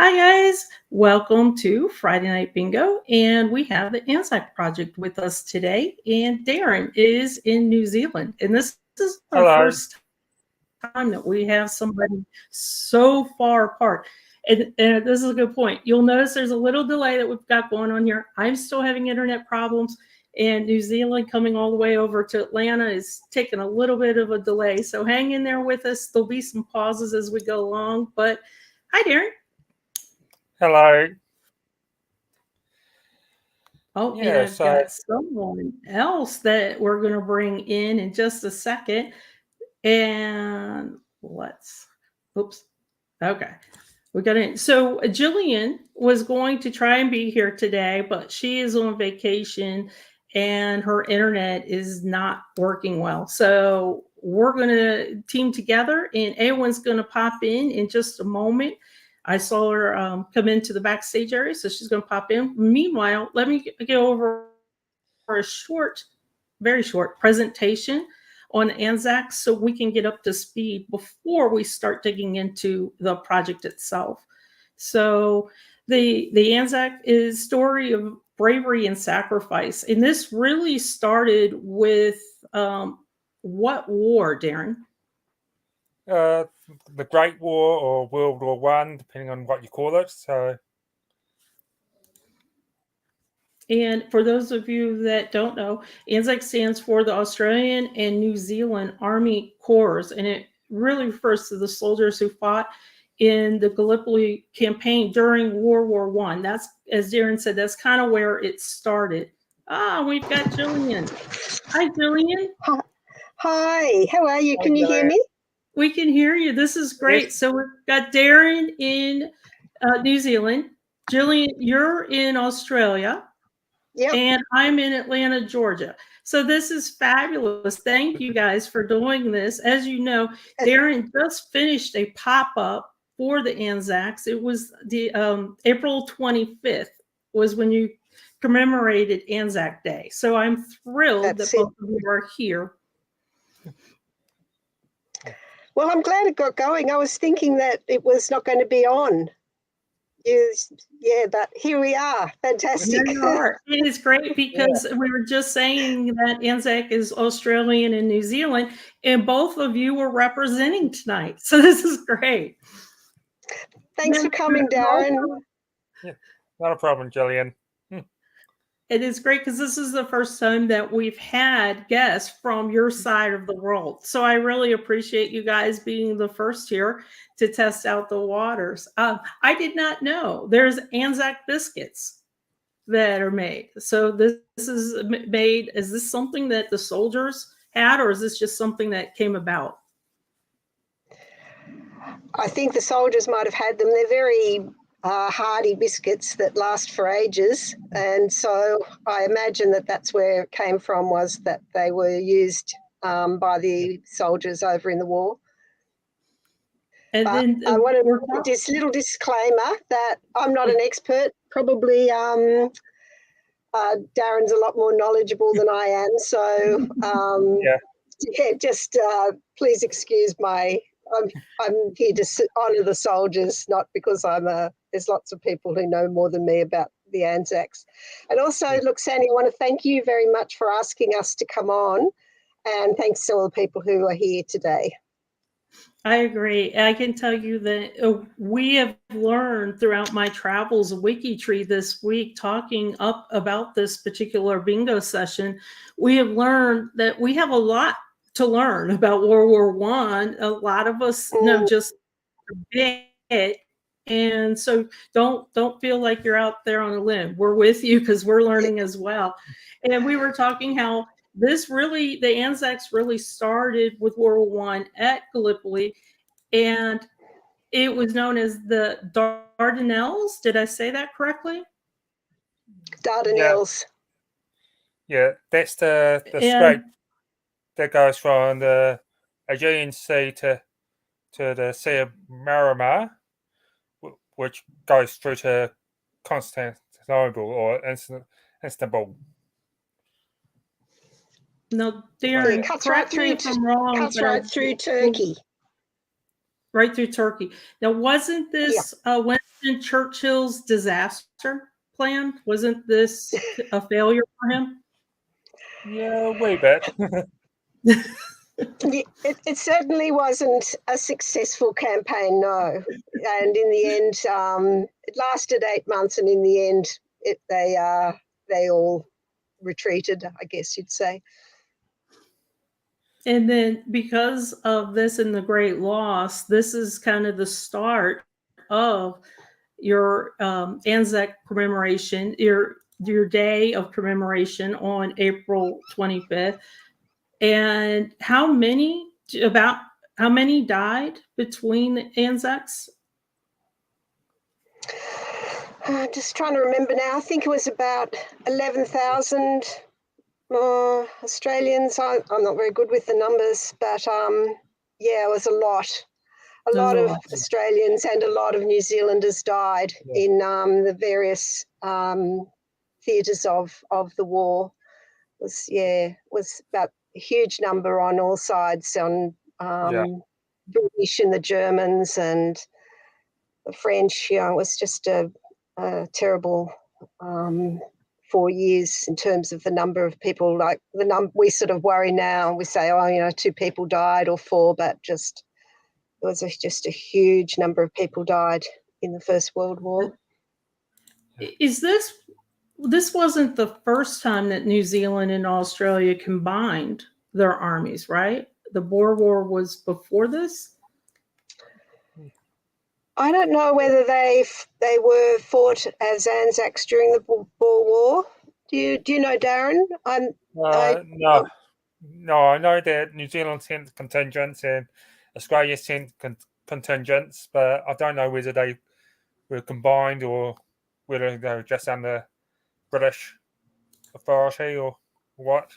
Hi, guys. Welcome to Friday Night Bingo. And we have the Anzacs Project with us today. And Darren is in New Zealand. And this is our first time that we have somebody so far apart. And this is a good point. You'll notice there's a little delay that we've got going on here. I'm still having internet problems. And New Zealand coming all the way over to Atlanta is taking a little bit of a delay. So hang in there with us. There'll be some pauses as we go along. But hi, Darren. Hello. Oh, yeah, and I've got someone else that we're going to bring in just a second. And oops. Okay. We got in. So Jillian was going to try and be here today, but she is on vacation and her internet is not working well. So we're going to team together and Eowyn's going to pop in just a moment. I saw her come into the backstage area, so she's going to pop in. Meanwhile, let me go over a very short presentation on Anzacs so we can get up to speed before we start digging into the project itself. So the Anzac is a story of bravery and sacrifice. And this really started with what war, Darren? The Great War or World War One, depending on what you call it. And for those of you that don't know, Anzac stands for the Australian and New Zealand Army Corps, and it really refers to the soldiers who fought in the Gallipoli campaign during World War One. That's, as Darren said, that's kind of where it started. We've got Jillian. Hi, Jillian. Hi, how are you? Can you hear me? We can hear you. This is great. Yes. So we've got Darren in New Zealand. Jillian, you're in Australia. Yep. And I'm in Atlanta, Georgia. So this is fabulous. Thank you guys for doing this. As you know, Darren just finished a pop-up for the Anzacs. It was the April 25th was when you commemorated Anzac Day. So I'm thrilled that both of you are here. Well, I'm glad it got going. I was thinking that it was not going to be on. Yeah, but here we are. Fantastic. It is great because we were just saying that Anzac is Australian and New Zealand, and both of you were representing tonight. So this is great. Thanks for coming, Darren. Yeah, not a problem, Jillian. It is great because this is the first time that we've had guests from your side of the world. So I really appreciate you guys being the first here to test out the waters. I did not know there's Anzac biscuits that are made. So this is made, is this something that the soldiers had, or is this just something that came about? I think the soldiers might have had them. They're very hearty biscuits that last for ages, and so I imagine that that's where it came from, was that they were used by the soldiers over in the war. And then I want to put this little disclaimer that I'm not an expert. Probably Darren's a lot more knowledgeable than I am, so just please excuse my. I'm here to honour the soldiers, not because there's lots of people who know more than me about the Anzacs. And also, look, Sandy, I want to thank you very much for asking us to come on, and thanks to all the people who are here today. I agree. I can tell you that we have learned throughout my travels of WikiTree this week, talking up about this particular bingo session, we have learned that we have a lot to learn about World War One. A lot of us know just a bit, and so don't feel like you're out there on a limb. We're with you because we're learning as well. And we were talking how the Anzacs really started with World War One at Gallipoli, and it was known as the Dardanelles. Did I say that correctly? Dardanelles. Yeah, that's the strait that goes from the Aegean Sea to the Sea of Marmara, which goes through to Constantinople or Istanbul. No, Darren, cuts right through Turkey. right through Turkey. Now, wasn't this Winston Churchill's disaster plan? Wasn't this a failure for him? Yeah, way bit. It certainly wasn't a successful campaign, no. And in the end, it lasted 8 months, and in the end, they all retreated, I guess you'd say. And then because of this and the great loss, this is kind of the start of your Anzac commemoration, your day of commemoration on April 25th. And how many died between the Anzacs? Just trying to remember now. I think it was about 11,000 Australians. I'm not very good with the numbers, but it was a lot. A lot of Australians and a lot of New Zealanders died in the various theatres of the war. It was about a huge number on all sides, on British and the Germans and the French. It was just a terrible 4 years in terms of the number of people. Like we sort of worry now. We say, 2 people died or 4, but just it was just a huge number of people died in the First World War. Is this wasn't the first time that New Zealand and Australia combined their armies, right? The Boer War was before this? I don't know whether they were fought as Anzacs during the Boer War. Do you know, Darren? No. I know that New Zealand sent contingents and Australia sent contingents, but I don't know whether they were combined or whether they were just under British authority or what.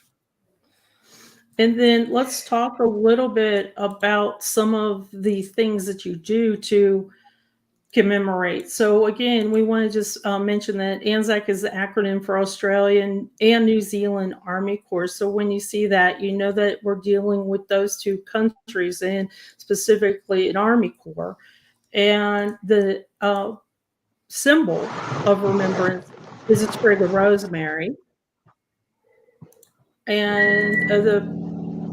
And then let's talk a little bit about some of the things that you do to commemorate. So again, we want to just mention that ANZAC is the acronym for Australian and New Zealand Army Corps. So when you see that, you know that we're dealing with those 2 countries and specifically an Army Corps. And the symbol of remembrance is a sprig of rosemary. And the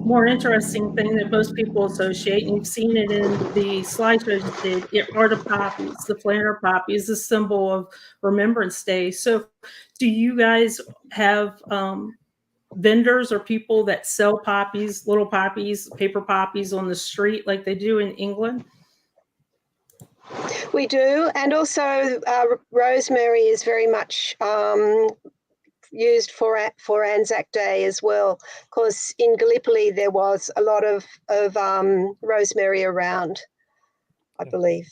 more interesting thing that most people associate, and you've seen it in the slideshows you did, are the poppies. The flanner poppy is a symbol of Remembrance Day. So do you guys have vendors or people that sell poppies, little poppies, paper poppies on the street like they do in England? We do. And also rosemary is very much used for Anzac Day as well, because in Gallipoli there was a lot of rosemary around, I believe.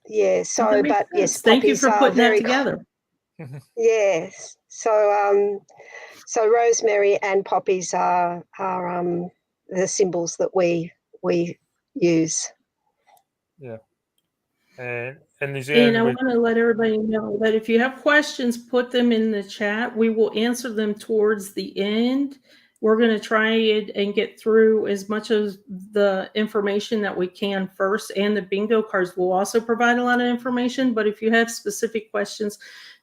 Yeah. So, but yes, thank you for putting that together. Yes. So, rosemary and poppies are the symbols that we use. Yeah. And New Zealand, and I want to let everybody know that if you have questions, put them in the chat. We will answer them towards the end. We're going to try and get through as much of the information that we can first, and the bingo cards will also provide a lot of information. But if you have specific questions,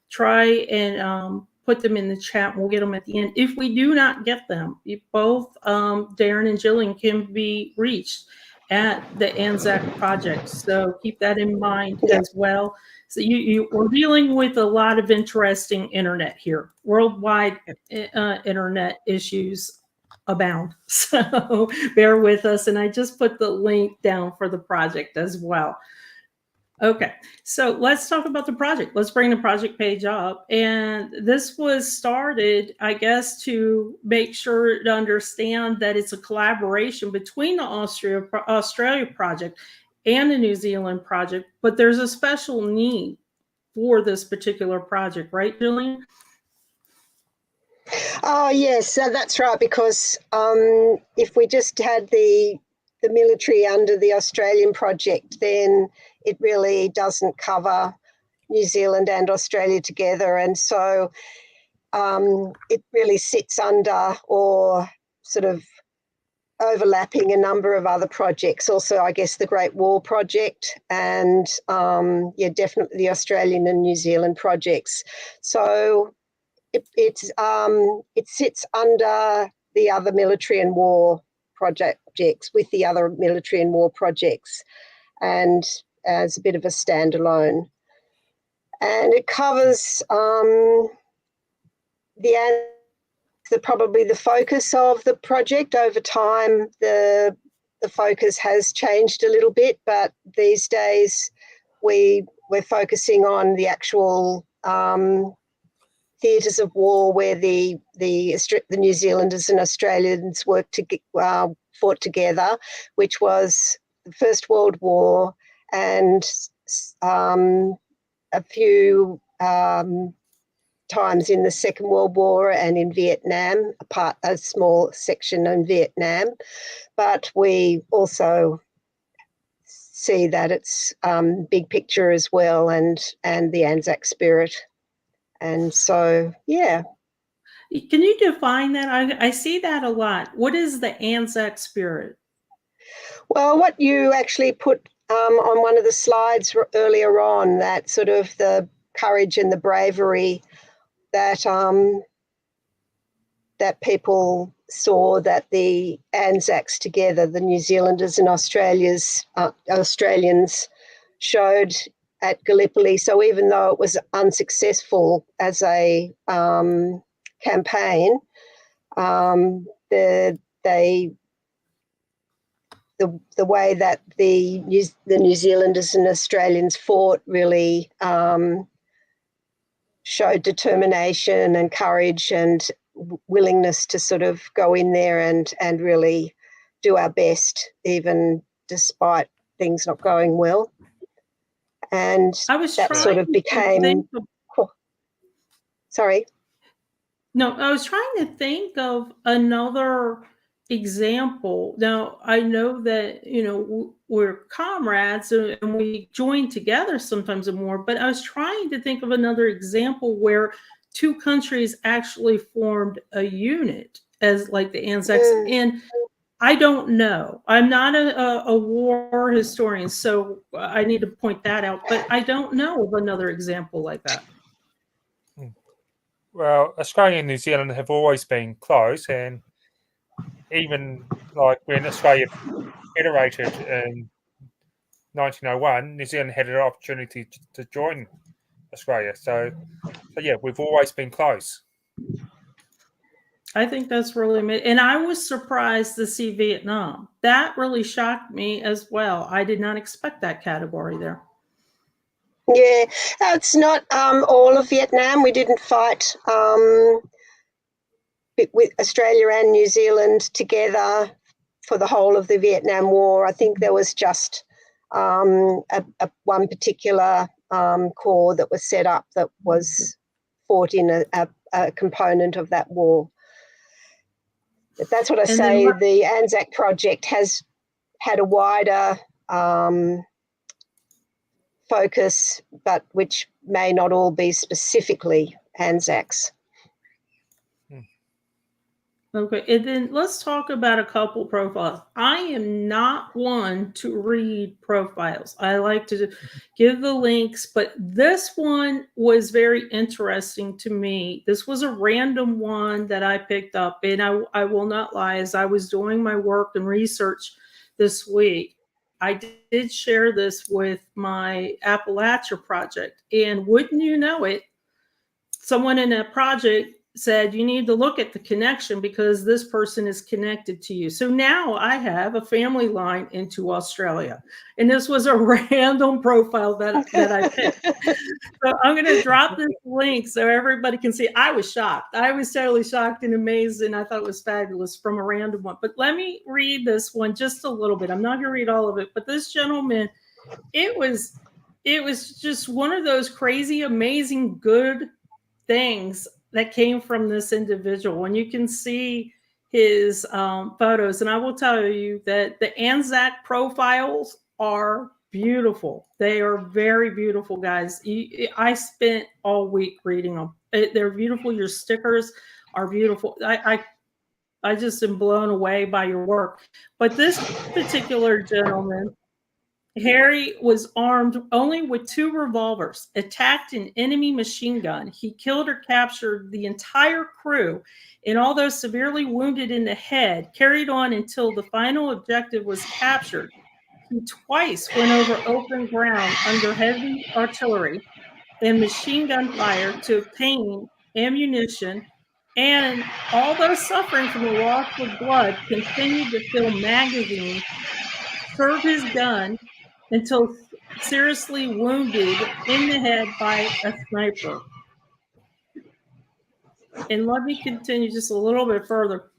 try and put them in the chat. We'll get them at the end. If we do not get them, both Darren and Jillian can be reached at the Anzacs Project. So keep that in mind as well. So we're dealing with a lot of interesting internet here. Worldwide internet issues abound. So bear with us. And I just put the link down for the project as well. Okay, so let's talk about the project. Let's bring the project page up. And this was started, I guess, to make sure to understand that it's a collaboration between the Australia project and the New Zealand project, but there's a special need for this particular project, right, Jillian? Oh, yes, that's right, because if we just had the military under the Australian project, then it really doesn't cover New Zealand and Australia together. And so it really sits under or sort of overlapping a number of other projects. Also, I guess the Great War Project and, definitely the Australian and New Zealand projects. So it sits under the other military and war projects with the other military and war projects and as a bit of a standalone. And it covers probably the focus of the project. Over time, the focus has changed a little bit, but these days we're focusing on the actual theatres of war where the New Zealanders and Australians fought together, which was the First World War and a few times in the Second World War and in Vietnam, a small section in Vietnam. But we also see that it's big picture as well and the Anzac spirit. And so, yeah. Can you define that? I see that a lot. What is the Anzac spirit? Well, what you actually put on one of the slides earlier on, that sort of the courage and the bravery that that people saw that the Anzacs together, the New Zealanders and Australians showed at Gallipoli. So even though it was unsuccessful as a campaign, the way that the New Zealanders and Australians fought really showed determination and courage and willingness to sort of go in there and really do our best, even despite things not going well. And that sort of became... Sorry? No, I was trying to think of another example. Now, I know that, we're comrades and we join together sometimes and more, but I was trying to think of another example where two countries actually formed a unit as like the Anzacs. And I don't know. I'm not a war historian, so I need to point that out, but I don't know of another example like that. Well, Australia and New Zealand have always been close, and even like when Australia federated in 1901, New Zealand had an opportunity to join Australia. So yeah, we've always been close. I think that's really amazing. And I was surprised to see Vietnam. That really shocked me as well. I did not expect that category there. Yeah, it's not all of Vietnam. We didn't fight with Australia and New Zealand together for the whole of the Vietnam War. I think there was just one particular corps that was set up that was fought in a component of that war. But that's what I say. The Anzac Project has had a wider focus, but which may not all be specifically Anzacs. Okay, and then let's talk about a couple profiles. I am not one to read profiles. I like to give the links, but this one was very interesting to me. This was a random one that I picked up, and I will not lie, as I was doing my work and research this week, I did share this with my Appalachia project, and wouldn't you know it, someone in that project said, you need to look at the connection because this person is connected to you. So now I have a family line into Australia. And this was a random profile that I picked. So I'm going to drop this link so everybody can see. I was shocked. I was totally shocked and amazed. And I thought it was fabulous from a random one. But let me read this one just a little bit. I'm not going to read all of it. But this gentleman, it was just one of those crazy, amazing, good things that came from this individual. And you can see his photos. And I will tell you that the Anzac profiles are beautiful. They are very beautiful, guys. I spent all week reading them. They're beautiful. Your stickers are beautiful. I just am blown away by your work. But this particular gentleman, Harry, was armed only with 2 revolvers, attacked an enemy machine gun. He killed or captured the entire crew, and although severely wounded in the head, carried on until the final objective was captured. He twice went over open ground under heavy artillery and machine gun fire to obtain ammunition, and although suffering from the loss of blood, continued to fill magazines, serve his gun until seriously wounded in the head by a sniper. And let me continue just a little bit further.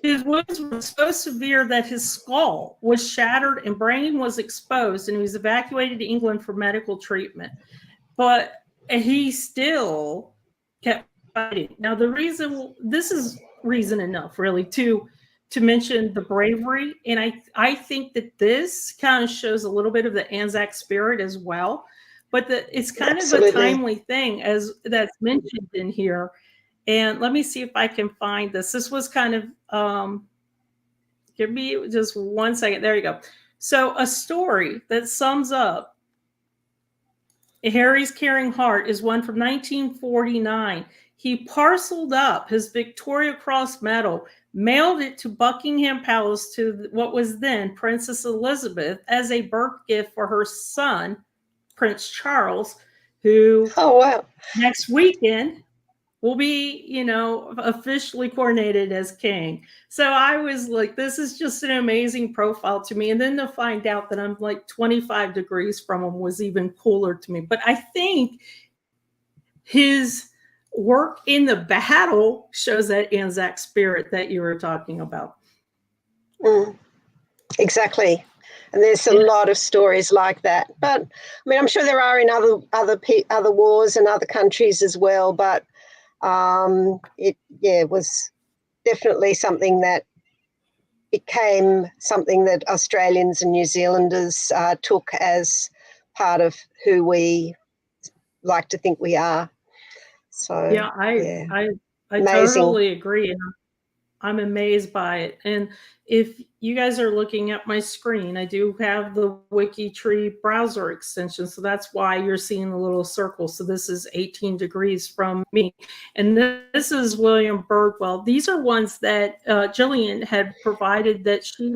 His wounds were so severe that his skull was shattered and brain was exposed, and he was evacuated to England for medical treatment. But he still kept fighting. Now, this is reason enough, really, to mention the bravery. And I think that this kind of shows a little bit of the Anzac spirit as well. But it's kind of a timely thing as that's mentioned in here. And let me see if I can find this. This was kind of, give me just 1 second. There you go. So a story that sums up Harry's caring heart is one from 1949. He parceled up his Victoria Cross medal, mailed it to Buckingham Palace to what was then Princess Elizabeth as a birth gift for her son, Prince Charles, who next weekend will be, officially coronated as king. So I was like, this is just an amazing profile to me. And then to find out that I'm like 25 degrees from him was even cooler to me. But I think his work in the battle shows that Anzac spirit that you were talking about. Exactly. And there's a lot of stories like that. But I mean, I'm sure there are in other wars and other countries as well. But it was definitely something that became something that Australians and New Zealanders took as part of who we like to think we are. So yeah, I totally agree. I'm amazed by it. And if you guys are looking at my screen, I do have the WikiTree browser extension. So that's why you're seeing the little circle. So this is 18 degrees from me. And this is William Birdwell. These are ones that Jillian had provided that she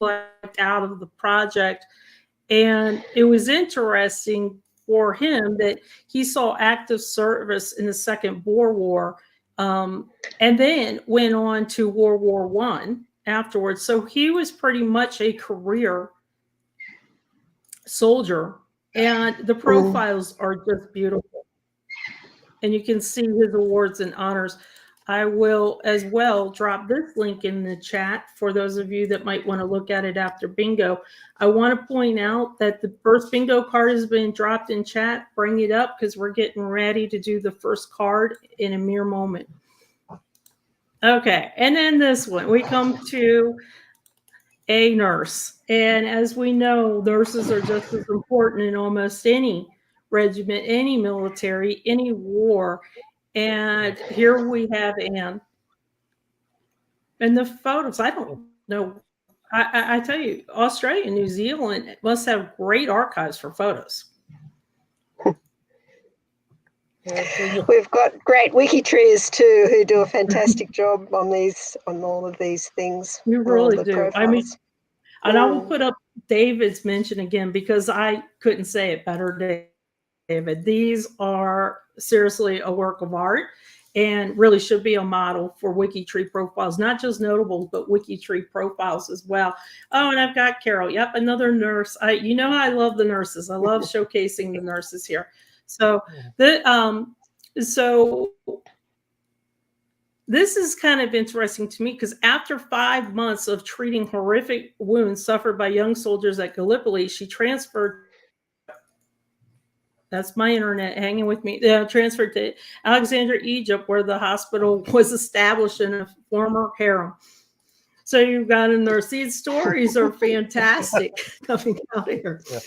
left out of the project. And it was interesting for him that he saw active service in the Second Boer War, and then went on to World War I afterwards. So he was pretty much a career soldier, and the profiles are just beautiful. And you can see his awards and honors. I will as well drop this link in the chat for those of you that might want to look at it after bingo. I want to point out that the first bingo card has been dropped in chat. Bring it up because we're getting ready to do the first card in a mere moment. Okay, and then this one, we come to a nurse. And as we know, nurses are just as important in almost any regiment, any military, any war. And here we have Anne. And the photos, I don't know. I tell you, Australia and New Zealand must have great archives for photos. We've got great WikiTree's too, who do a fantastic job on all of these things. You really do. Profiles. I mean, and I will put up David's mention again because I couldn't say it better, David. These are seriously a work of art and really should be a model for WikiTree profiles, not just notables, but WikiTree profiles as well. Oh, and I've got Carol. Yep, another nurse. You know I love the nurses. I love showcasing the nurses here. So this is kind of interesting to me because after 5 months of treating horrific wounds suffered by young soldiers at Gallipoli, she transferred. That's my internet hanging with me. Transferred to Alexandria, Egypt, where the hospital was established in a former harem. So you've got a nurse. These stories are fantastic coming out here. Yeah.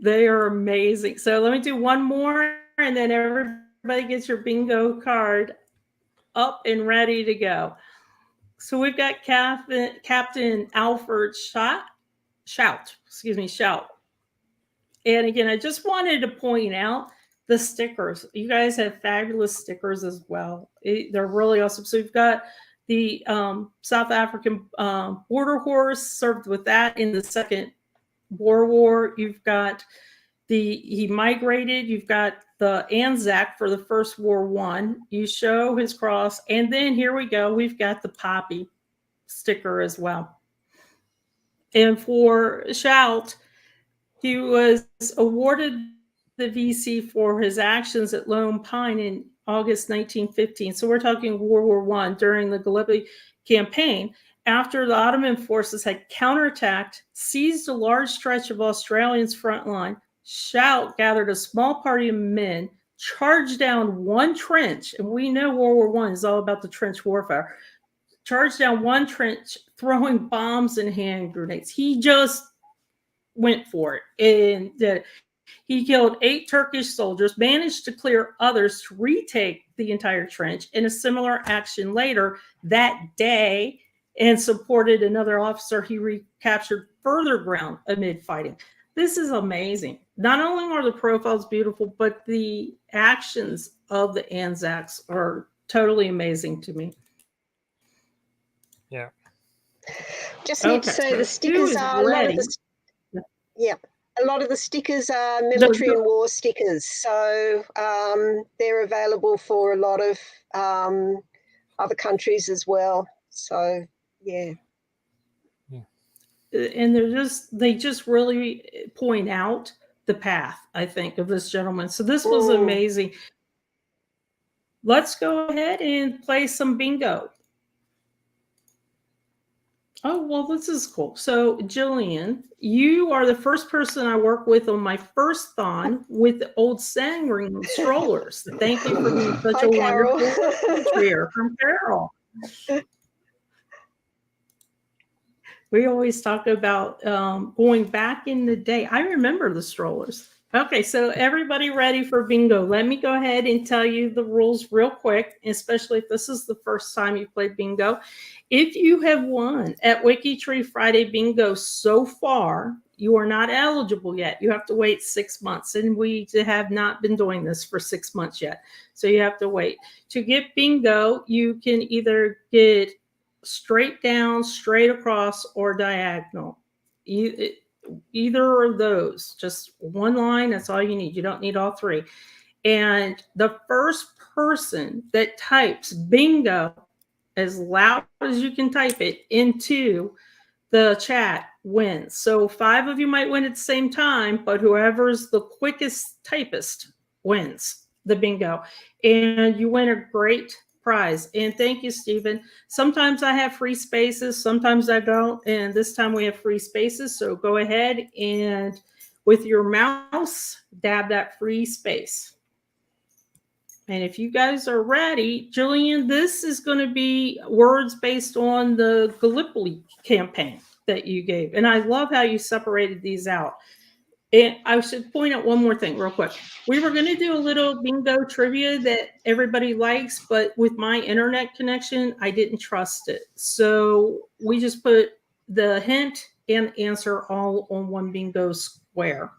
They are amazing. So let me do one more, and then everybody everybody gets your bingo card up and ready to go. So we've got Captain Alfred Shout. And again, I just wanted to point out the stickers. You guys have fabulous stickers as well. They're really awesome. So you've got the South African border horse served with that in the Second Boer War. You've got he migrated. You've got the Anzac for the First World War. You show his cross. And then here we go. We've got the poppy sticker as well. And for Shout, he was awarded the VC for his actions at Lone Pine in August 1915. So we're talking World War I during the Gallipoli campaign. After the Ottoman forces had counterattacked, seized a large stretch of Australians' front line, Shout gathered a small party of men, charged down one trench, and we know World War I is all about the trench warfare, charged down one trench, throwing bombs and hand grenades. He just went for it. And he killed 8 Turkish soldiers, managed to clear others to retake the entire trench in a similar action later that day, and supported another officer. He recaptured further ground amid fighting. This is amazing. Not only are the profiles beautiful, but the actions of the Anzacs are totally amazing to me. Yeah. Just need to say the stickers are a lot of the stickers are military and war stickers. So they're available for a lot of other countries as well. So yeah. And they just really point out the path, I think, of this gentleman. So this was amazing. Let's go ahead and play some bingo. Oh, well, this is cool. So, Jillian, you are the first person I work with on my first thon with the old Sangring strollers. Thank you for being such a wonderful career from Carol. We always talk about going back in the day. I remember the strollers. Okay, so everybody ready for bingo? Let me go ahead and tell you the rules real quick, especially if this is the first time you played bingo. If you have won at WikiTree Friday Bingo so far, you are not eligible yet. You have to wait 6 months, and we have not been doing this for 6 months yet. So you have to wait. To get bingo, you can either get straight down, straight across, or diagonal. Either of those, just one line, that's all you need. You don't need all three. And the first person that types bingo as loud as you can type it into the chat wins. So 5 of you might win at the same time, but whoever's the quickest typist wins the bingo. And you win a great prize. And thank you, Stephen. Sometimes I have free spaces, sometimes I don't. And this time we have free spaces. So go ahead and with your mouse, dab that free space. And if you guys are ready, Jillian, this is going to be words based on the Gallipoli campaign that you gave. And I love how you separated these out. And I should point out one more thing real quick. We were going to do a little bingo trivia that everybody likes, but with my internet connection, I didn't trust it. So we just put the hint and answer all on one bingo square.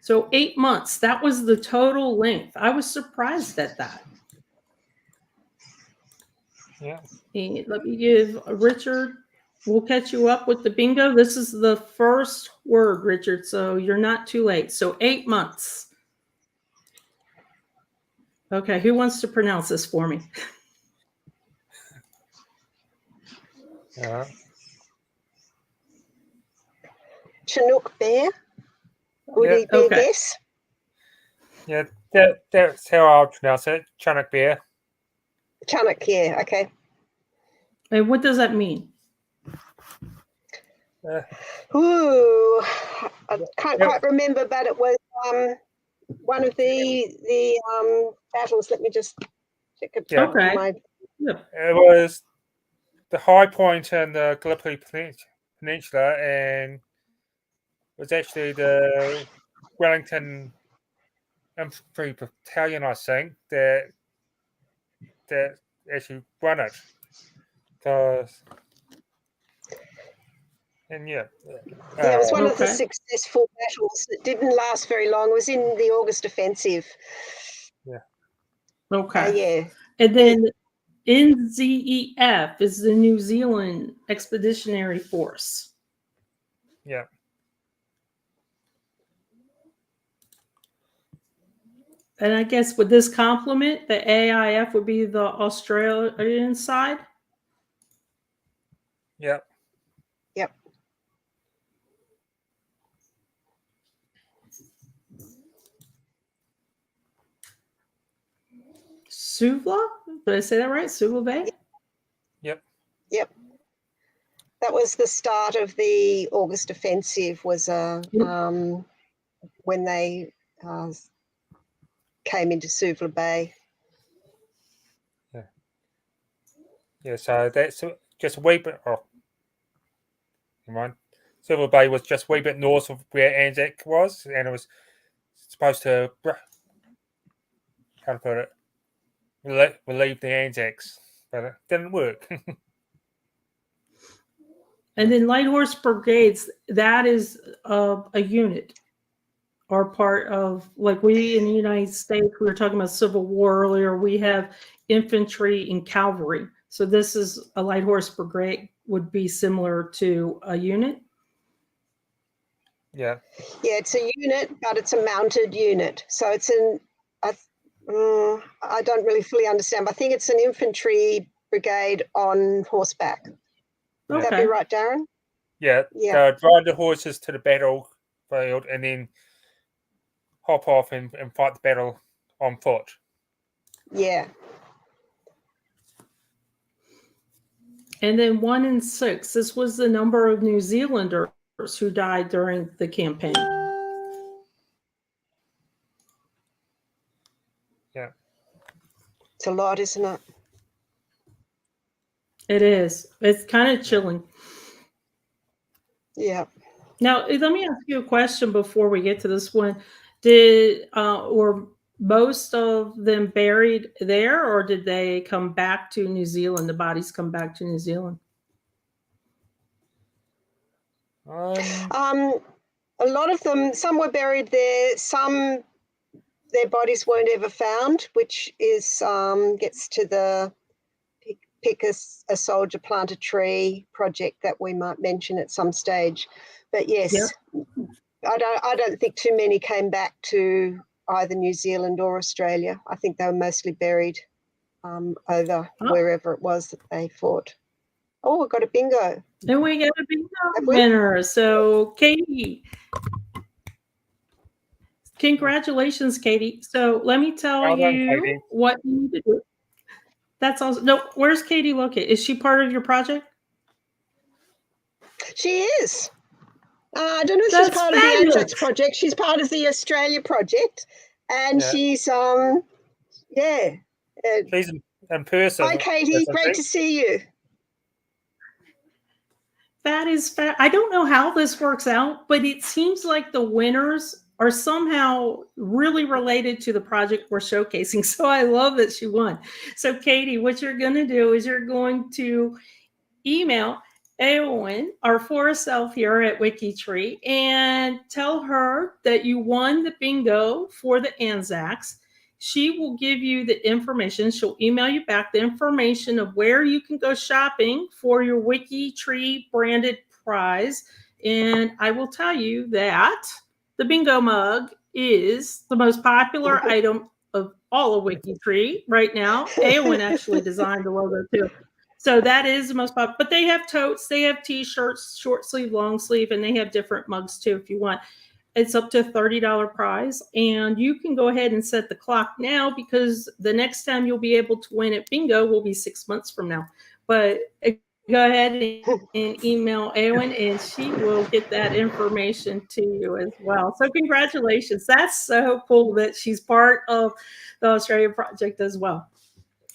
So 8 months, that was the total length. I was surprised at that. Yeah. And let me give Richard, we'll catch you up with the bingo. This is the first word, Richard, so you're not too late. So 8 months. Okay, who wants to pronounce this for me? Chinook bear. Would it be a guess? Yeah, that's how I'll pronounce it. Chinook bear. Chinook, yeah, okay. And what does that mean? Ooh, I can't quite remember, but it was one of the battles. Let me just check it. Yeah. Okay. It was the high point in the Gallipoli Peninsula, and it was actually the Wellington infantry battalion, I think, that actually run it. It was one of the successful battles that didn't last very long. It was in the August Offensive. Yeah. Okay. Yeah. And then NZEF is the New Zealand Expeditionary Force. Yeah. And I guess would this complement the AIF would be the Australian side? Yep. Yep. Suvla? Did I say that right? Suvla Bay? Yep. Yep. That was the start of the August Offensive, was when they came into Suvla Bay. Yeah, so that's just a wee bit. Oh, never mind. Suvla Bay was just a wee bit north of where Anzac was, and it was supposed to, how to put it, relieve the Anzacs, but it didn't work. And then Light Horse Brigades, that is a unit or part of, like we in the United States, we were talking about Civil War earlier, we have infantry and cavalry. So this is a Light Horse Brigade would be similar to a unit? Yeah. Yeah, it's a unit, but it's a mounted unit. So it's I don't really fully understand, but I think it's an infantry brigade on horseback. Would that be right, Darren? Yeah. Yeah. Drive the horses to the battlefield and then hop off and fight the battle on foot. Yeah. And then 1 in 6, this was the number of New Zealanders who died during the campaign. Yeah. It's a lot, isn't it? It is. It's kind of chilling. Yeah. Now, let me ask you a question before we get to this one. Did were most of them buried there, or did they come back to New Zealand? The bodies come back to New Zealand? A lot of them, some were buried there, some their bodies weren't ever found, which is gets to the pick a soldier, plant a tree project that we might mention at some stage. But yes, I don't think too many came back to either New Zealand or Australia. I think they were mostly buried over wherever it was that they fought. Oh, we got a bingo. And we got a bingo winner. So, Katie. Congratulations, Katie. So let me tell you what you need to do. That's awesome. No, where's Katie located? Is she part of your project? She is. I don't know if she's part of the Anzacs Project. She's part of the Australia Project. And she's, She's in person. Hi, Katie. Great to see you. That is I don't know how this works out, but it seems like the winners are somehow really related to the project we're showcasing. So I love that she won. So Katie, what you're going to do is you're going to email Eowyn, our forest elf here at WikiTree, and tell her that you won the bingo for the Anzacs. She will give you the information. She'll email you back the information of where you can go shopping for your WikiTree branded prize. And I will tell you that the bingo mug is the most popular item of all of WikiTree right now. Eowyn actually designed the logo too. So that is the most popular. But they have totes, they have T-shirts, short sleeve, long sleeve, and they have different mugs too if you want. It's up to a $30 prize. And you can go ahead and set the clock now because the next time you'll be able to win at bingo will be 6 months from now. But go ahead and email Eowyn, and she will get that information to you as well. So congratulations. That's so cool that she's part of the Australia Project as well.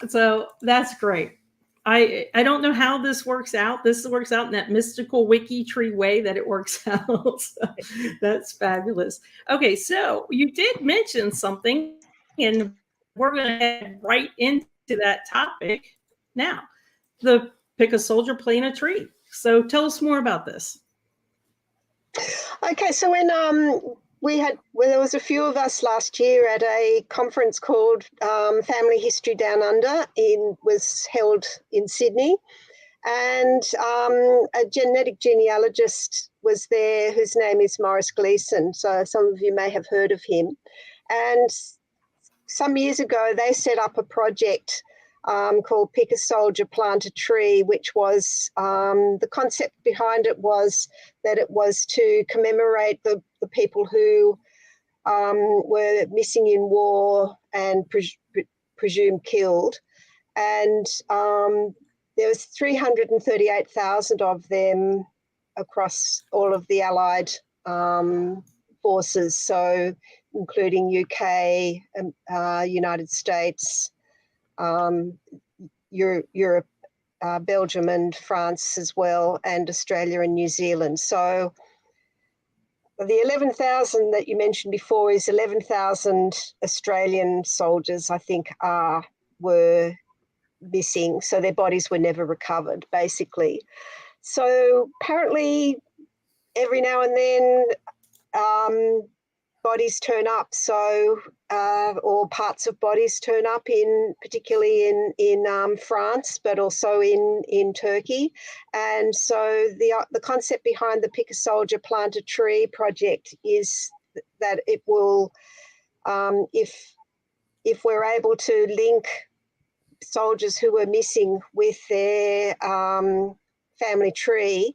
So that's great. I don't know how this works out. This works out in that mystical WikiTree way that it works out. So that's fabulous. Okay, so you did mention something, and we're going to head right into that topic now. The pick a soldier, plant a tree. So tell us more about this. Okay, so when there was a few of us last year at a conference called Family History Down Under, was held in Sydney, and a genetic genealogist was there whose name is Maurice Gleason. So some of you may have heard of him. And some years ago, they set up a project called Pick a Soldier, Plant a Tree, which was the concept behind it was that it was to commemorate the people who were missing in war and presumed killed. And there was 338,000 of them across all of the Allied forces, so including UK, United States, Europe, Belgium and France as well, and Australia and New Zealand. So the 11,000 that you mentioned before is 11,000 Australian soldiers, I think, were missing. So their bodies were never recovered, basically. So apparently every now and then bodies turn up, so or parts of bodies turn up particularly in France, but also in Turkey. And so the concept behind the Pick a Soldier, Plant a Tree project is that it will, if we're able to link soldiers who were missing with their family tree,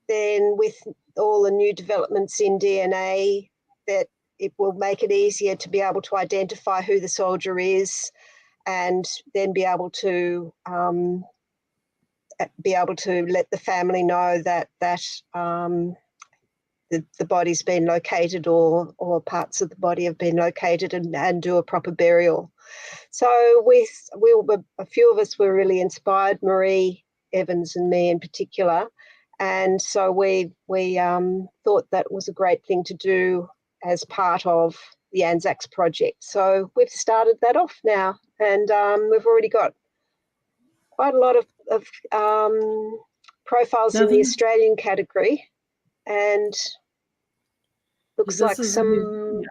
then with all the new developments in DNA, that it will make it easier to be able to identify who the soldier is, and then be able to let the family know that the body's been located, or parts of the body have been located, and do a proper burial. So a few of us were really inspired, Marie Evans and me in particular, and so we thought that was a great thing to do as part of the Anzacs Project. So we've started that off now, and we've already got quite a lot of profiles in the Australian category, and looks like the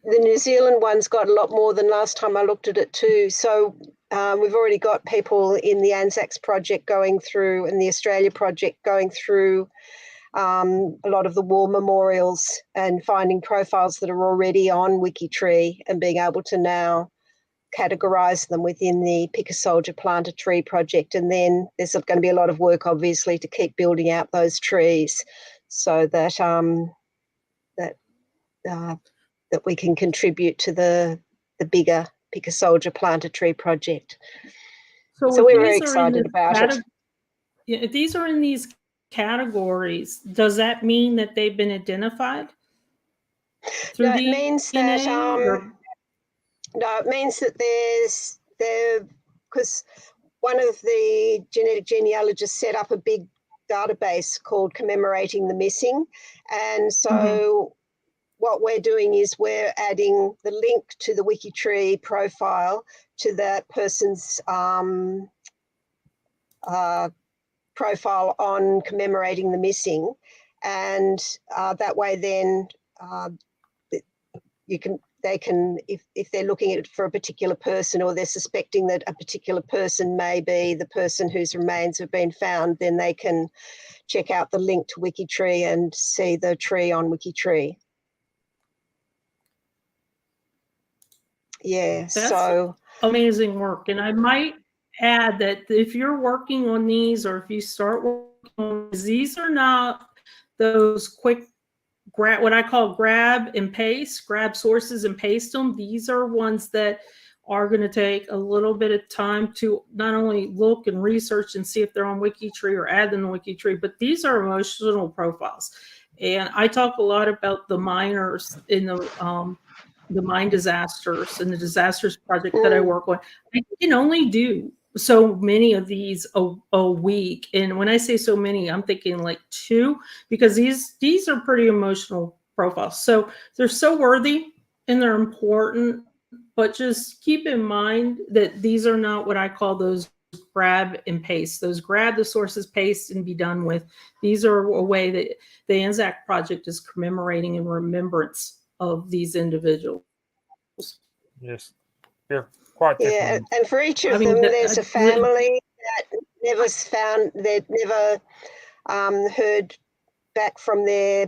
New Zealand one's got a lot more than last time I looked at it too. So we've already got people in the Anzacs Project going through, and the Australia Project going through a lot of the war memorials and finding profiles that are already on WikiTree and being able to now categorise them within the Pick a Soldier, Plant a Tree project. And then there's going to be a lot of work, obviously, to keep building out those trees so that that we can contribute to the bigger Pick a Soldier, Plant a Tree project. So we're very excited about it. If these are in these categories, does that mean that they've been identified? No, it means that it means that because one of the genetic genealogists set up a big database called Commemorating the Missing, and so what we're doing is we're adding the link to the WikiTree profile to that person's profile on Commemorating the Missing, and that way then they can, if they're looking at it for a particular person, or they're suspecting that a particular person may be the person whose remains have been found, then they can check out the link to WikiTree and see the tree on WikiTree. Yeah, that's so amazing work. And I might add that if you're working on these, or if you start working on these are not those quick what I call grab and paste, grab sources and paste them. These are ones that are going to take a little bit of time to not only look and research and see if they're on WikiTree or add them to WikiTree, but these are emotional profiles. And I talk a lot about the miners in the mine disasters and the disasters project that I work on. I can only do so many of these a week. And when I say so many, I'm thinking like 2, because these are pretty emotional profiles. So they're so worthy and they're important, but just keep in mind that these are not what I call those grab and paste. Those grab the sources, paste, and be done with. These are a way that the Anzacs Project is commemorating in remembrance of these individuals. Yes, they're quite different. Yeah, and for each of them, there's a family that never found, they'd never heard back from their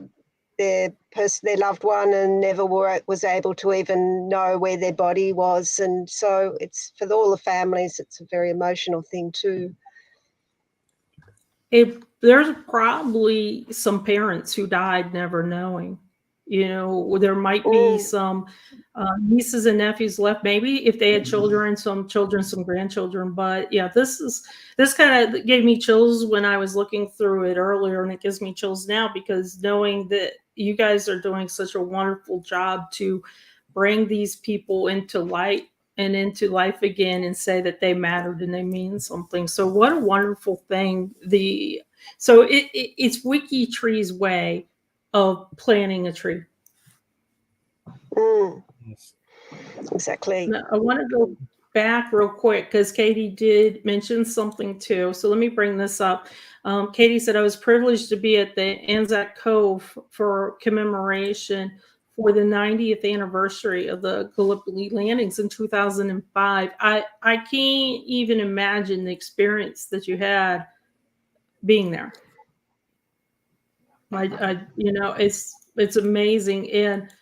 loved one, and never was able to even know where their body was. And so it's, for all the families, it's a very emotional thing too. There's probably some parents who died never knowing. There might be some nieces and nephews left, maybe if they had children, some grandchildren. But yeah, this kind of gave me chills when I was looking through it earlier, and it gives me chills now, because knowing that you guys are doing such a wonderful job to bring these people into light and into life again, and say that they mattered and they mean something. So what a wonderful thing. So it's WikiTree's way of planting a tree. Exactly. Now, I want to go back real quick, because Katie did mention something too. So let me bring this up. Katie said, I was privileged to be at the Anzac Cove for commemoration for the 90th anniversary of the Gallipoli landings in 2005. I can't even imagine the experience that you had being there. It's amazing. And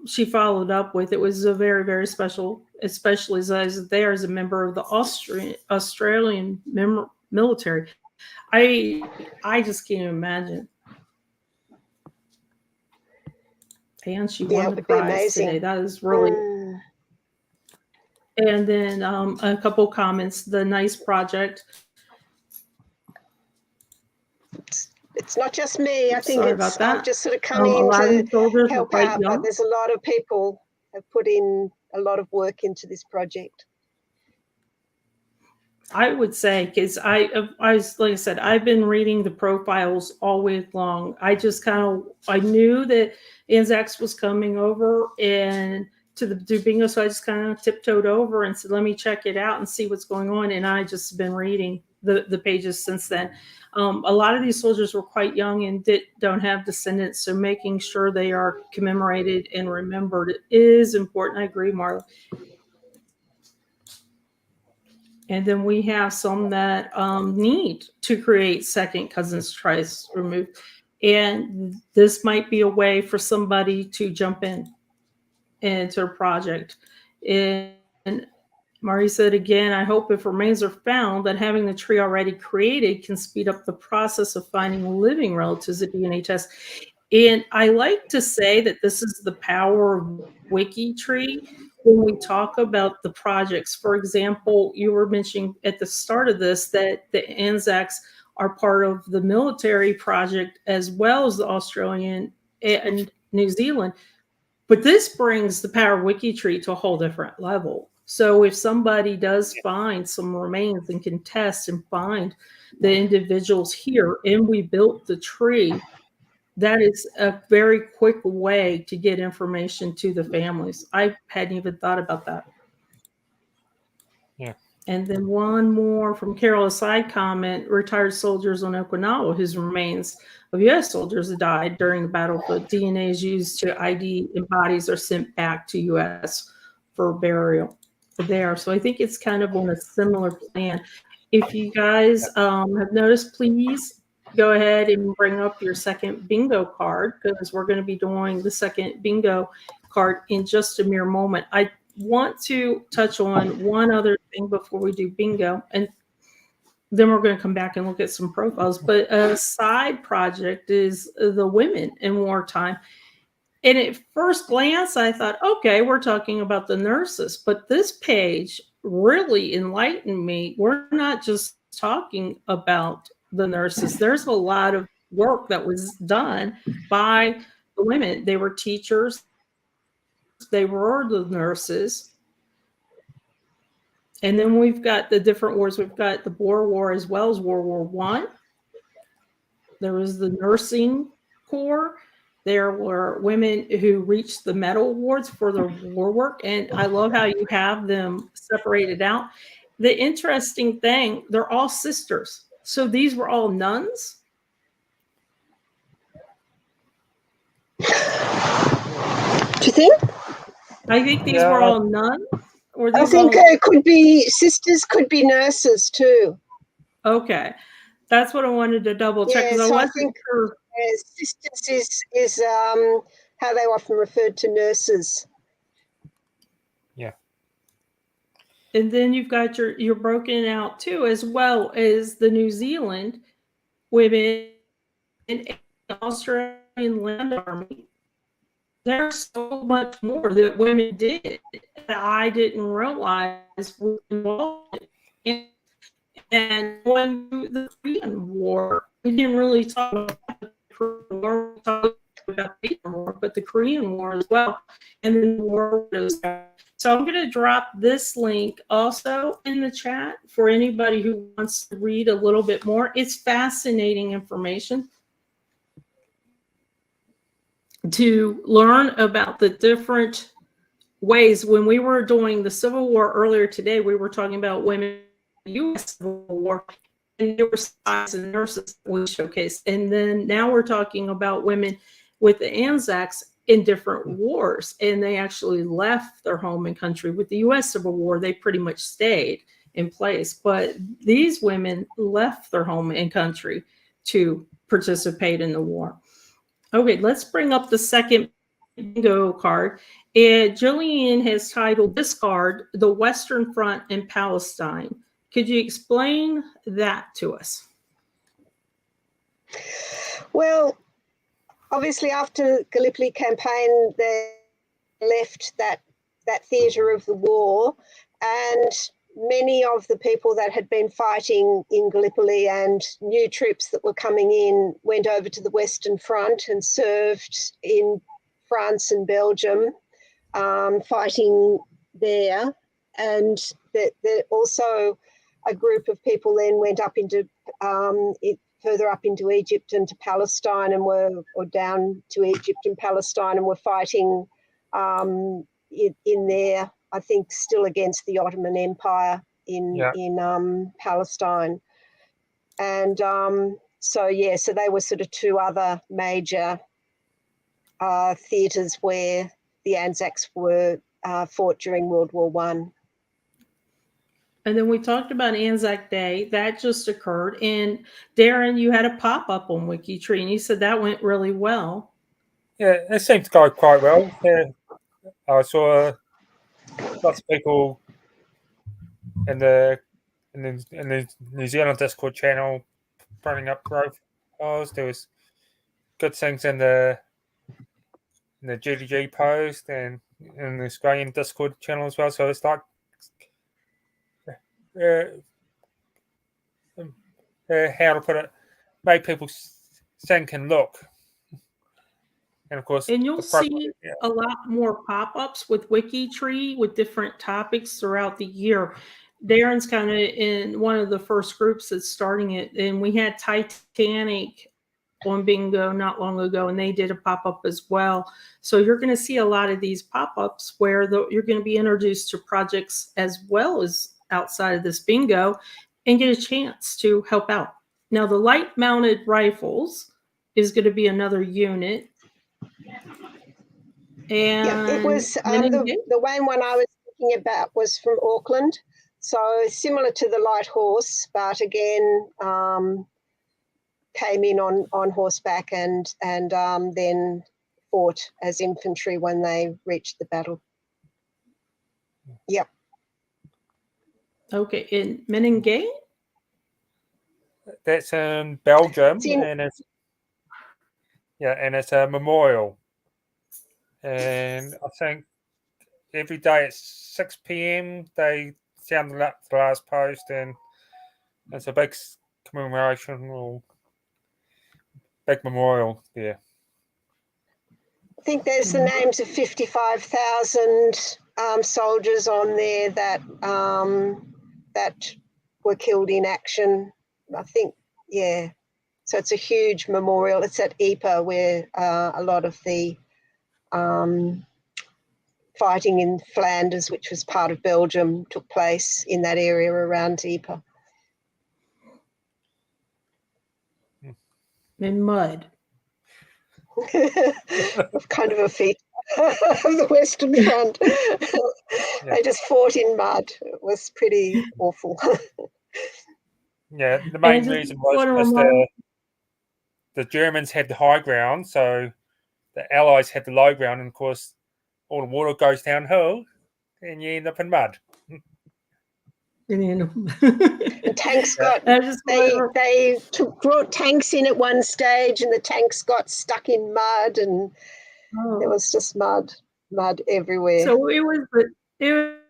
she followed up with, it was a very, very special, especially as I was there as a member of the Australian military. I just can't imagine. And she won the prize today. That is really. And then a couple comments. The NICE project. It's not just me. I think I've just sort of come in to help out, but there's a lot of people have put in a lot of work into this project. I would say, because I was, like I said, I've been reading the profiles all week long. I just I knew that Anzacs was coming over and to do bingo, so I just kind of tiptoed over and said, let me check it out and see what's going on. And I just been reading the pages since then. A lot of these soldiers were quite young and don't have descendants, so making sure they are commemorated and remembered is important. I agree, Marla. And then we have some that need to create second cousins tries removed. And this might be a way for somebody to jump into a project. And Mari said, again, I hope if remains are found, that having the tree already created can speed up the process of finding living relatives at DNA test. And I like to say that this is the power of WikiTree when we talk about the projects. For example, you were mentioning at the start of this that the Anzacs are part of the military project as well as the Australian and New Zealand. But this brings the power of WikiTree to a whole different level. So if somebody does find some remains and can test and find the individuals here, and we built the tree, that is a very quick way to get information to the families. I hadn't even thought about that. Yeah. And then one more from Carol, a side comment: retired soldiers on Okinawa whose remains of U.S. soldiers that died during the battle, but DNA is used to ID and bodies are sent back to U.S. for burial there. So I think it's kind of on a similar plan. If you guys have noticed, please go ahead and bring up your second bingo card, because we're going to be doing the second bingo card in just a mere moment. I want to touch on one other thing before we do bingo, and then we're going to come back and look at some profiles. But a side project is the women in wartime. And at first glance, I thought, okay, we're talking about the nurses. But this page really enlightened me. We're not just talking about the nurses. There's a lot of work that was done by the women. They were teachers. They were the nurses. And then we've got the different wars. We've got the Boer War as well as World War I. There was the nursing corps. There were women who reached the medal awards for their war work. And I love how you have them separated out. The interesting thing, they're all sisters. So these were all nuns. Do you think? I think these were all nuns. Or I think all... it could be sisters, could be nurses too. Okay. That's what I wanted to double check, because so I wasn't sure. Sisters is how they often referred to nurses. Yeah. And then you've got you're broken out too, as well as the New Zealand women and Australian Land Army. There's so much more that women did that I didn't realize was involved in. And when the Korean War, we didn't really talk about the Korean War, we talked about the Vietnam War, but the Korean War as well. And then the war was. So I'm going to drop this link also in the chat for anybody who wants to read a little bit more. It's fascinating information to learn about the different ways. When we were doing the Civil War earlier today, we were talking about women in the U.S. Civil War, and there were spies and nurses we showcased. And then now we're talking about women with the Anzacs in different wars, and they actually left their home and country. With the U.S. Civil War, they pretty much stayed in place, but these women left their home and country to participate in the war. Okay, let's bring up the second bingo card. And Jillian has titled this card, The Western Front in Palestine. Could you explain that to us? Well, obviously after Gallipoli campaign, they left that theatre of the war, and many of the people that had been fighting in Gallipoli and new troops that were coming in went over to the Western Front and served in France and Belgium, fighting there. And also a group of people then went up into further up into Egypt and to Palestine, and or down to Egypt and Palestine, and were fighting in there, I think, still against the Ottoman Empire in Palestine. And so they were sort of two other major theatres where the Anzacs were fought during World War I. And then we talked about Anzac Day. That just occurred. And Darren, you had a pop-up on WikiTree, and you said that went really well. Yeah, it seemed to go quite well. Yeah. I saw lots of people in the New Zealand Discord channel running up profiles. There was good things in the GDG post and in the Australian Discord channel as well. So it's like how to put it, make people think and look. And of course, and you'll see a lot more pop-ups with WikiTree with different topics throughout the year. Darren's kind of in one of the first groups that's starting it, and we had Titanic on bingo not long ago, and they did a pop-up as well. So you're going to see a lot of these pop-ups where you're going to be introduced to projects as well as outside of this bingo and get a chance to help out. Now, the light-mounted rifles is going to be another unit. And it was the one I was thinking about was from Auckland. So similar to the light horse, but again, came in on horseback and then fought as infantry when they reached the battle. Yep. Okay, in Meningate? That's in Belgium, and it's a memorial. And I think every day at 6 p.m. they sound up the last post, and it's a big commemoration or big memorial there. I think there's the names of 55,000 soldiers on there that that were killed in action. I think, yeah. So it's a huge memorial. It's at Ypres where a lot of the fighting in Flanders, which was part of Belgium, took place in that area around Ypres. In mud. Kind of a feat of the Western Front. They just fought in mud. It was pretty awful. Yeah, the main reason was the Germans had the high ground, so the Allies had the low ground, and of course, all the water goes downhill, and you end up in mud. And tanks got they brought tanks in at one stage, and the tanks got stuck in mud, and there was just mud everywhere. So it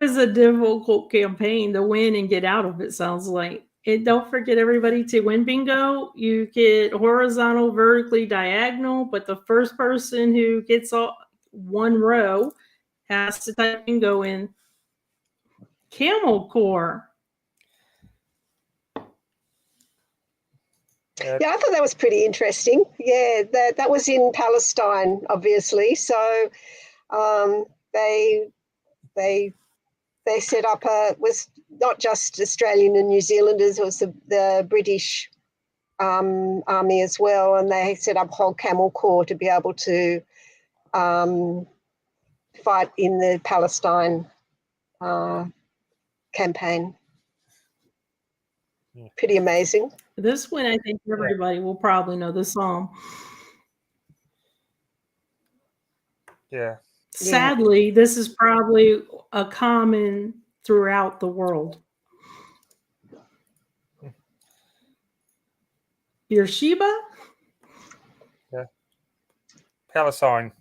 was a difficult campaign to win and get out of. It sounds like. And don't forget, everybody, to win bingo, you get horizontal, vertically, diagonal, but the first person who gets all one row has to type bingo in Camel Corp. Yeah, I thought that was pretty interesting. Yeah, that was in Palestine, obviously. So they set up it was not just Australian and New Zealanders, it was the British army as well, and they set up whole Camel Corp to be able to fight in the Palestine campaign. Pretty amazing. This one, I think everybody will probably know the song. Yeah. Sadly, this is probably a common throughout the world. Beersheba? Yeah. Palestine.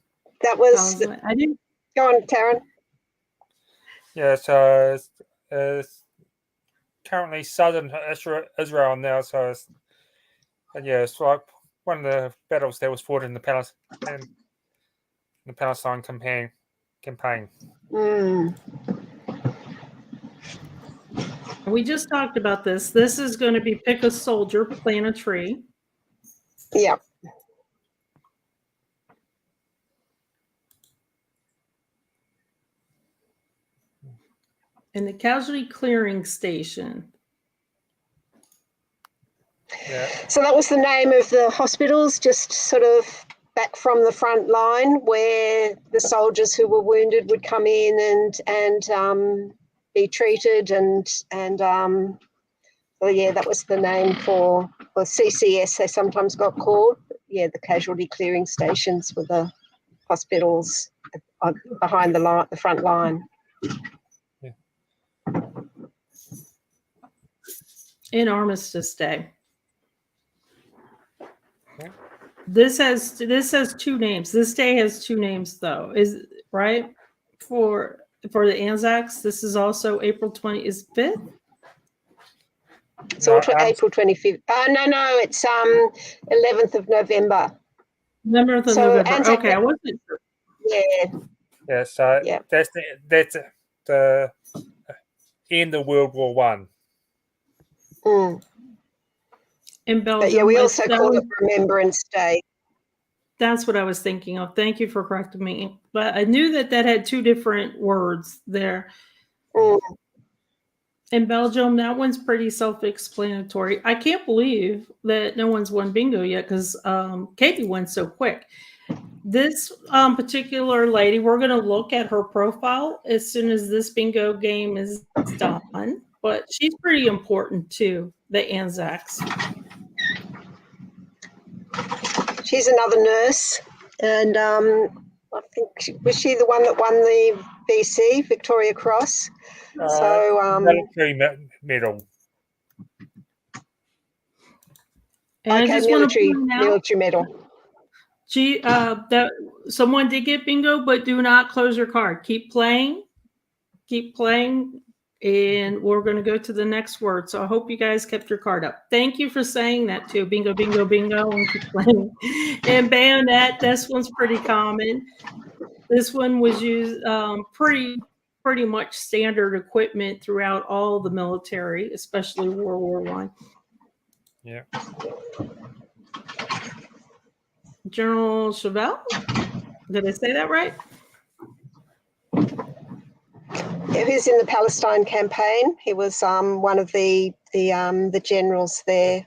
That was. I didn't. Go on, Taryn. Yeah, so it's currently southern Israel now, so it's like one of the battles that was fought in the Palestine campaign. We just talked about this. This is going to be pick a soldier, plant a tree. Yeah. In the casualty clearing station. Yeah. So that was the name of the hospitals, just sort of back from the front line, where the soldiers who were wounded would come in and be treated, and well, yeah, that was the name for CCS. They sometimes got called. Yeah, the casualty clearing stations were the hospitals behind the front line. In Armistice Day. This has two names. This day has two names, though. Is right for the Anzacs. This is also April 25th. It's April 25th. No, it's 11th of November. 11th of November. Okay, I wasn't sure. Yeah. Yeah. So that's the end of World War One. In Belgium. But yeah, we also call it Remembrance Day. That's what I was thinking of. Thank you for correcting me. But I knew that had two different words there. In Belgium, that one's pretty self-explanatory. I can't believe that no one's won bingo yet, because Katie won so quick. This particular lady, we're going to look at her profile as soon as this bingo game is done. But she's pretty important too, the Anzacs. She's another nurse, and I think was she the one that won the BC Victoria Cross? Military medal. And okay, military medal. Someone did get bingo, but do not close your card. Keep playing, and we're going to go to the next word. So I hope you guys kept your card up. Thank you for saying that too. Bingo, bingo, bingo, and keep playing. And bayonet, this one's pretty common. This one was used pretty pretty much standard equipment throughout all the military, especially World War I. Yeah. General Chauvel, did I say that right? Yeah, he was in the Palestine campaign. He was one of the generals there.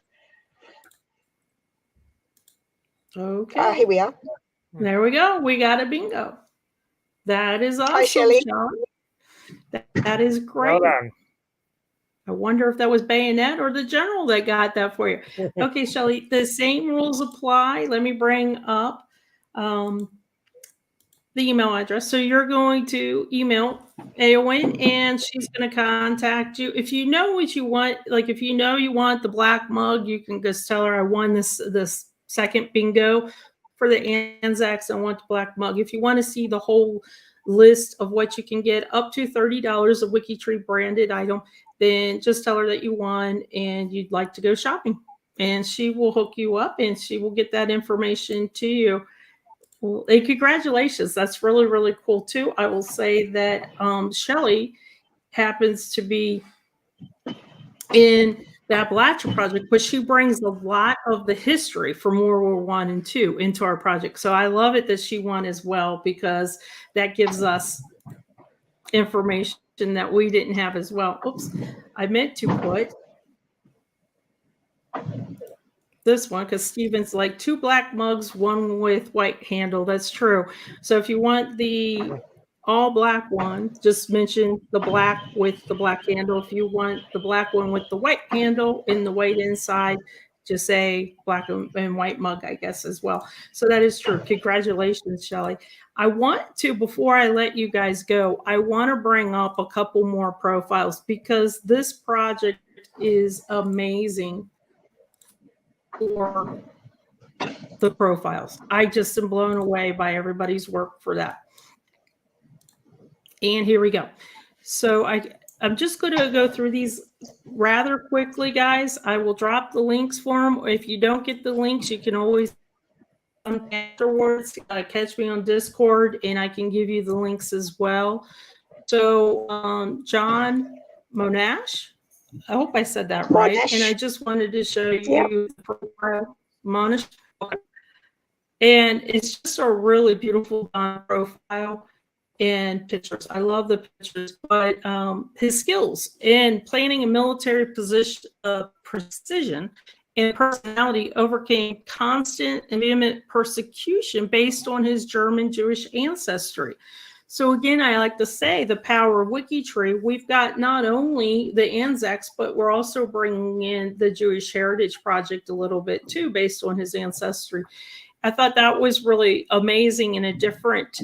Okay. Here we are. There we go. We got a bingo. That is awesome, Hi, Shelley. That is great. Well done. I wonder if that was Bayonet or the general that got that for you. Okay, Shelley, the same rules apply. Let me bring up the email address. So you're going to email Eowyn, and she's going to contact you. If you know what you want, like if you know you want the black mug, you can just tell her I won this second bingo for the Anzacs. I want the black mug. If you want to see the whole list of what you can get, up to $30 of WikiTree branded item, then just tell her that you won and you'd like to go shopping, and she will hook you up and she will get that information to you. Well, and congratulations. That's really, really cool too. I will say that Shelley happens to be in the Appalachian Project, but she brings a lot of the history from World War I and II into our project. So I love it that she won as well, because that gives us information that we didn't have as well. Oops, I meant to put this one because Steven's like 2 black mugs, 1 with white handle. That's true. So if you want the all black one, just mention the black with the black handle. If you want the black one with the white handle and the white inside, just say black and white mug, I guess, as well. So that is true. Congratulations, Shelley. I want to, before I let you guys go, I want to bring up a couple more profiles because this project is amazing for the profiles. I just am blown away by everybody's work for that. And here we go. So I'm just going to go through these rather quickly, guys. I will drop the links for them. If you don't get the links, you can always afterwards catch me on Discord, and I can give you the links as well. So John Monash, I hope I said that right. Monash. And I just wanted to show you the profile. Monash. Okay. And it's just a really beautiful profile and pictures. I love the pictures, but his skills in planning a military precision and personality overcame constant and vehement persecution based on his German Jewish ancestry. So again, I like to say the power of WikiTree. We've got not only the Anzacs, but we're also bringing in the Jewish Heritage Project a little bit too, based on his ancestry. I thought that was really amazing and a different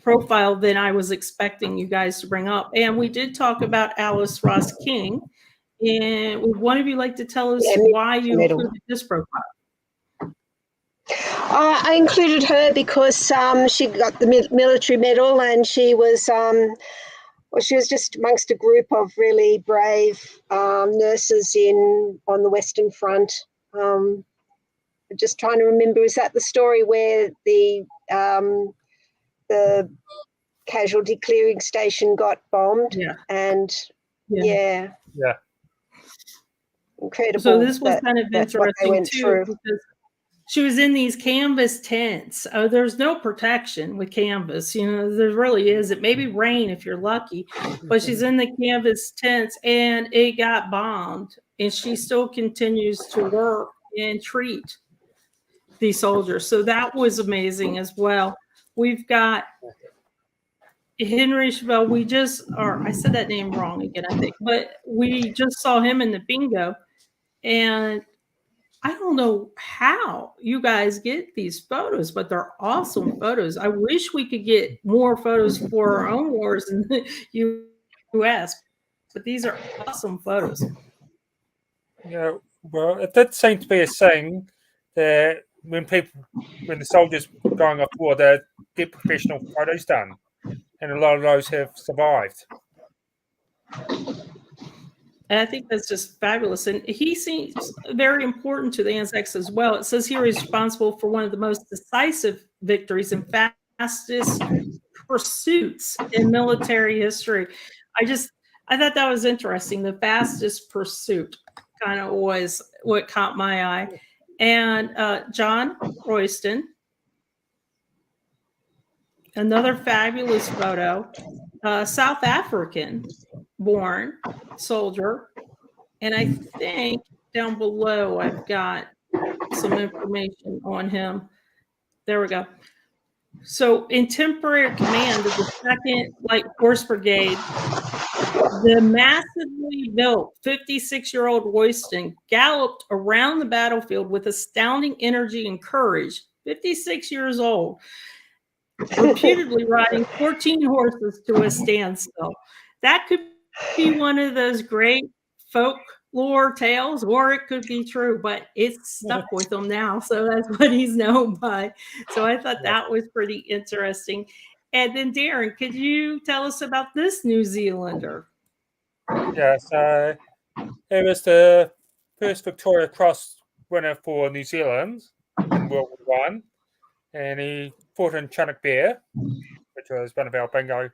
profile than I was expecting you guys to bring up. And we did talk about Alice Ross King. And would one of you like to tell us why you included this profile? I included her because she got the military medal, and she was she was just amongst a group of really brave nurses on the Western Front. I'm just trying to remember, is that the story where the casualty clearing station got bombed? Yeah. And yeah. Incredible. So this was kind of interesting too, through. because she was in these canvas tents. There's no protection with canvas. You know, there really isn't. Maybe rain if you're lucky, but she's in the canvas tents and it got bombed, and she still continues to work and treat these soldiers. So that was amazing as well. We've got Henry Chauvel. I said that name wrong again, I think, but we just saw him in the bingo. And I don't know how you guys get these photos, but they're awesome photos. I wish we could get more photos for our own wars in the U.S., but these are awesome photos. Yeah, well, it did seem to be a saying that when the soldiers going off war, they get professional photos done, and a lot of those have survived. And I think that's just fabulous. And he seems very important to the Anzacs as well. It says here he's responsible for one of the most decisive victories and fastest pursuits in military history. I thought that was interesting. The fastest pursuit kind of was what caught my eye. And John Royston, another fabulous photo, South African born soldier. And I think down below I've got some information on him. There we go. So in temporary command of the 2nd Light Horse Brigade, the massively built 56-year-old Royston galloped around the battlefield with astounding energy and courage, 56 years old, reputedly riding 14 horses to a standstill. That could be one of those great folklore tales, or it could be true, but it's stuck with him now. So that's what he's known by. So I thought that was pretty interesting. And then Darren, could you tell us about this New Zealander? Yeah, so it was the first Victoria Cross winner for New Zealand in World War I, and he fought in Chinook Bear, which was one of our bingo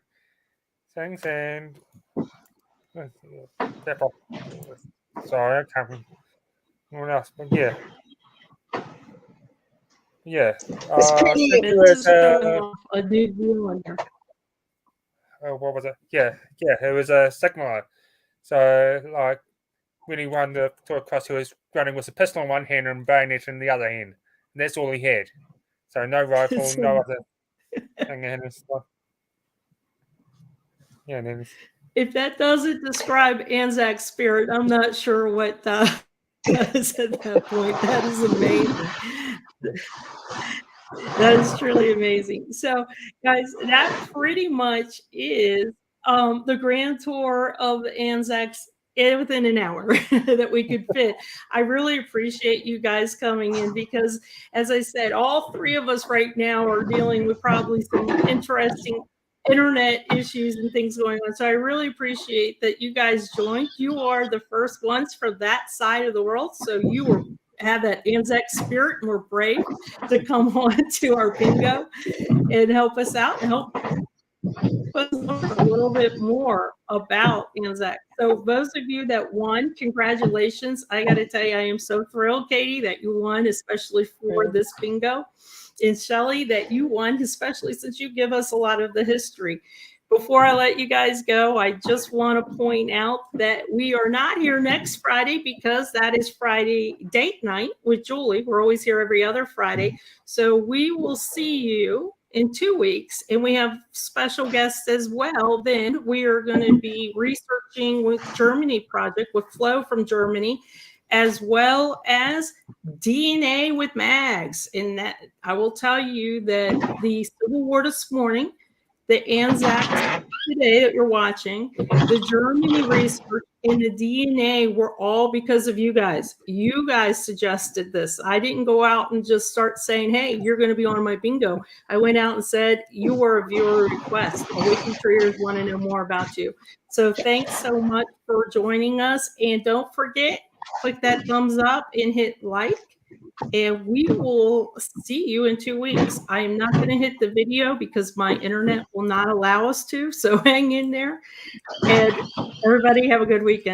things, and sorry, I can't remember what else, but yeah. It was a New Zealander. What was it? Yeah, it was a signaller. So, like, when he won the Victoria Cross, he was running with a pistol in one hand and a bayonet in the other hand. And that's all he had. So, no rifle, no other thing in his stuff. Yeah, and then if that doesn't describe Anzac spirit, I'm not sure what does at that point. That is amazing. That is truly amazing. So, guys, that pretty much is the grand tour of the Anzacs within an hour that we could fit. I really appreciate you guys coming in because, as I said, all three of us right now are dealing with probably some interesting internet issues and things going on. So I really appreciate that you guys joined. You are the first ones for that side of the world. So you have that Anzac spirit and we're brave to come on to our bingo and help us out and help us learn a little bit more about Anzac. So those of you that won, congratulations. I got to tell you, I am so thrilled, Katie, that you won, especially for this bingo. And Shelley, that you won, especially since you give us a lot of the history. Before I let you guys go, I just want to point out that we are not here next Friday because that is Friday date night with Julie. We're always here every other Friday. So we will see you in 2 weeks, and we have special guests as well. Then we are going to be researching with Germany project with Flo from Germany, as well as DNA with Mags. And that I will tell you that the Civil War this morning, the Anzacs today that you're watching, the Germany research, and the DNA were all because of you guys. You guys suggested this. I didn't go out and just start saying, hey, you're going to be on my bingo. I went out and said, you were a viewer request. WikiTree's want to know more about you. So thanks so much for joining us. And don't forget, click that thumbs up and hit like. And we will see you in 2 weeks. I am not going to hit the video because my internet will not allow us to. So hang in there. And everybody have a good weekend.